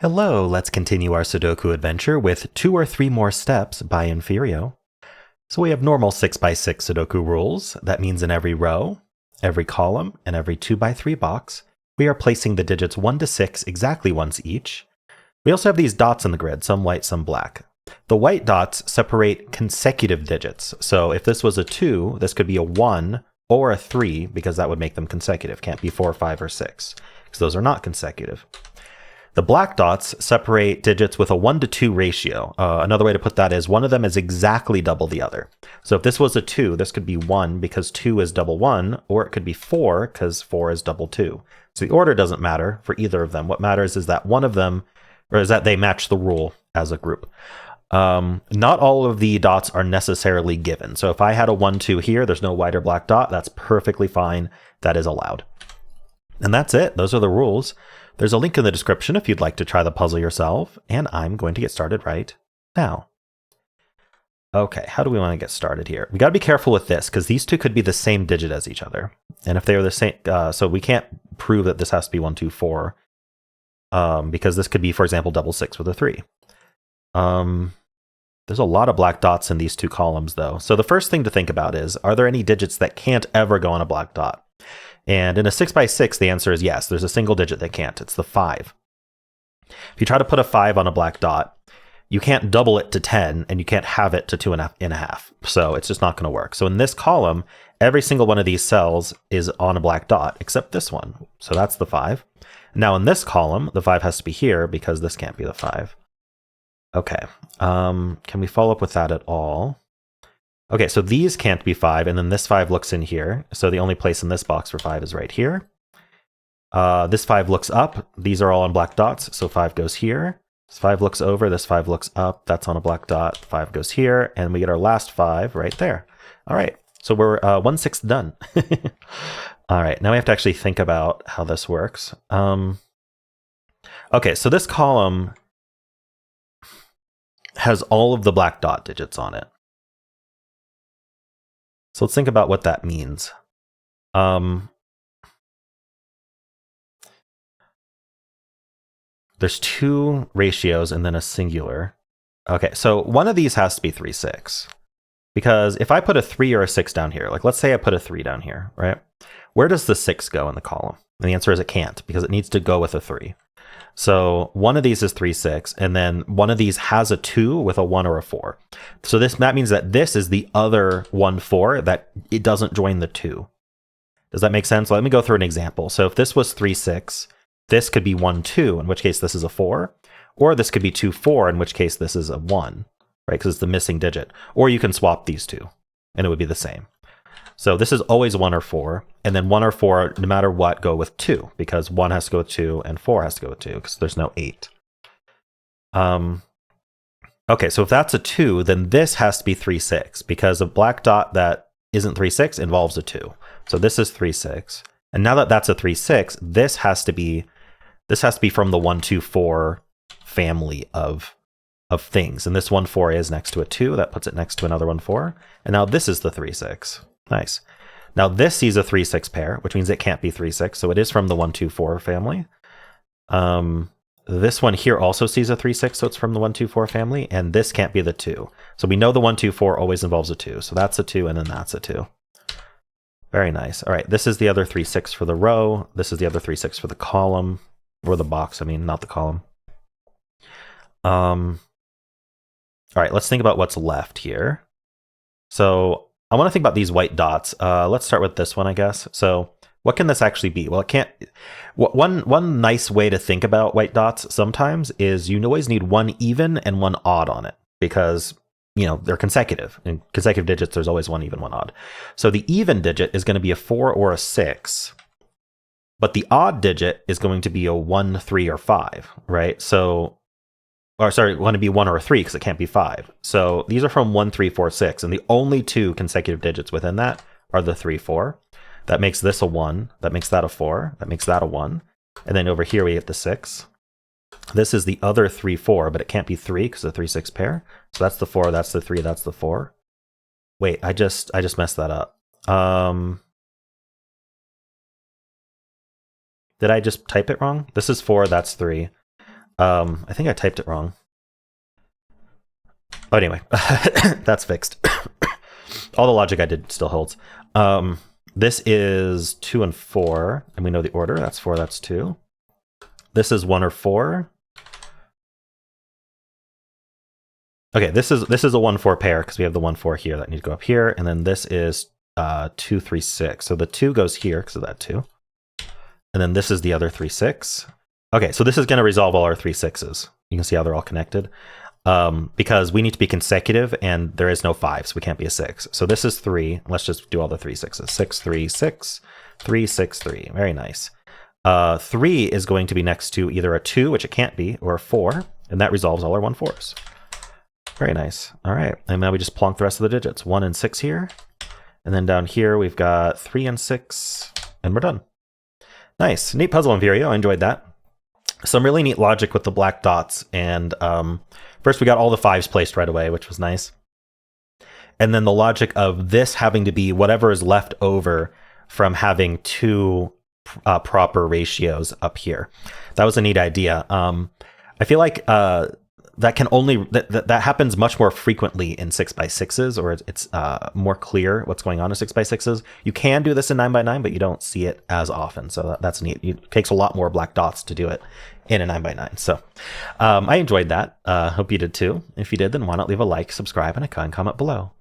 Hello, let's continue our Sudoku adventure with 2 or 3 more steps by Emphyrio. So we have normal 6x6 Sudoku rules. That means in every row, every column, and every 2x3 box, we are placing the digits 1 to 6 exactly once each. We also have these dots in the grid, some white, some black. The white dots separate consecutive digits. So if this was a 2, this could be a 1 or a 3 because that would make them consecutive. Can't be 4, 5, or 6 because those are not consecutive. The black dots separate digits with a 1 to 2 ratio. Another way to put that is one of them is exactly double the other. So if this was a 2, this could be 1 because 2 is double 1, or it could be 4 because 4 is double 2. So the order doesn't matter for either of them. What matters is that one of them, or is that they match the rule as a group. Not all of the dots are necessarily given. So if I had a 1, 2 here, there's no white or black dot. That's perfectly fine. That is allowed. And that's it. Those are the rules. There's a link in the description if you'd like to try the puzzle yourself, and I'm going to get started right now. Okay, how do we want to get started here? We got to be careful with this because these two could be the same digit as each other. And if they are the same, so we can't prove that this has to be 1, 2, 4, because this could be, for example, double 6 with a 3. There's a lot of black dots in these two columns, though. So the first thing to think about is, are there any digits that can't ever go on a black dot? And in a 6x6, the answer is yes. There's a single digit that can't. It's the 5. If you try to put a 5 on a black dot, you can't double it to 10, and you can't have it to 2.5. So it's just not going to work. So in this column, every single one of these cells is on a black dot, except this one. So that's the 5. Now in this column, the 5 has to be here because this can't be the 5. Okay. Can we follow up with that at all? Okay, so these can't be 5, and then this 5 looks in here. So the only place in this box for 5 is right here. This 5 looks up. These are all on black dots, so 5 goes here. This 5 looks over. This 5 looks up. That's on a black dot. 5 goes here, and we get our last 5 right there. All right, so we're 1/6 done. All right, now we have to actually think about how this works. Okay, so this column has all of the black dot digits on it. So let's think about what that means. There's 2 ratios and then a singular. Okay, so one of these has to be 3, 6. Because if I put a 3 or a 6 down here, like let's say I put a 3 down here, right? Where does the 6 go in the column? And the answer is it can't, because it needs to go with a 3. So one of these is 3, 6, and then one of these has a 2 with a 1 or a 4. So that means that this is the other 1, 4 that it doesn't join the 2. Does that make sense? Let me go through an example. So if this was 3, 6, this could be 1, 2, in which case this is a 4, or this could be 2, 4, in which case this is a 1, right? Because it's the missing digit. Or you can swap these two, and it would be the same. So this is always 1 or 4, and then 1 or 4, no matter what, go with 2, because 1 has to go with 2, and 4 has to go with 2, because there's no 8. Okay, so if that's a 2, then this has to be 3, 6, because a black dot that isn't 3, 6 involves a 2. So this is 3, 6. And now that that's a 3, 6, this has to be from the 1, 2, 4 family of things. And this 1, 4 is next to a 2. That puts it next to another 1, 4. And now this is the 3, 6. Nice. Now this sees a 3, 6 pair, which means it can't be 3, 6. So it is from the 1, 2, 4 family. This one here also sees a 3, 6, so it's from the 1, 2, 4 family. And this can't be the 2. So we know the 1, 2, 4 always involves a 2. So that's a 2, and then that's a 2. Very nice. All right, this is the other 3, 6 for the row. This is the other 3, 6 for the column, or the box, I mean, not the column. All right, let's think about what's left here. So I want to think about these white dots. Let's start with this one, I guess. So what can this actually be? Well, it can't. One nice way to think about white dots sometimes is you always need one even and one odd on it, because they're consecutive. In consecutive digits, there's always one even, one odd. So the even digit is going to be a 4 or a 6, but the odd digit is going to be a 1, 3, or 5, right? So, or sorry, want to be 1 or a 3 because it can't be 5. So these are from 1, 3, 4, 6, and the only 2 consecutive digits within that are the 3, 4. That makes this a 1. That makes that a 4. That makes that a 1. And then over here we get the 6. This is the other 3, 4, but it can't be 3 because it's a 3, 6 pair. So that's the 4, that's the 3, that's the 4. Wait, I just messed that up. Did I just type it wrong? This is 4, that's 3. I think I typed it wrong. Oh, anyway, that's fixed. All the logic I did still holds. This is 2 and 4, and we know the order. That's 4, that's 2. This is 1 or 4. Okay, this is a 1-4 pair because we have the 1-4 here that needs to go up here, and then this is 2, 3, 6. So the 2 goes here because of that 2, and then this is the other 3, 6. Okay, so this is going to resolve all our 3 6s. You can see how they're all connected because we need to be consecutive, and there is no 5, so we can't be a 6. So this is 3. Let's just do all the 3 6s. 6, 3, 6, 3, 6, 3. Very nice. 3 is going to be next to either a 2, which it can't be, or a 4, and that resolves all our 1-4s. Very nice. All right, and now we just plonk the rest of the digits. 1 and 6 here, and then down here we've got 3 and 6, and we're done. Nice. Neat puzzle, Emphyrio. I enjoyed that. Some really neat logic with the black dots, and first we got all the 5s placed right away, which was nice. And then the logic of this having to be whatever is left over from having 2 proper ratios up here. That was a neat idea. I feel like that can only that happens much more frequently in 6x6s, or it's more clear what's going on in 6x6s. You can do this in 9x9, but you don't see it as often. So that's neat. It takes a lot more black dots to do it in a 9x9. So I enjoyed that. Hope you did too. If you did, then why not leave a like, subscribe, and a kind comment below.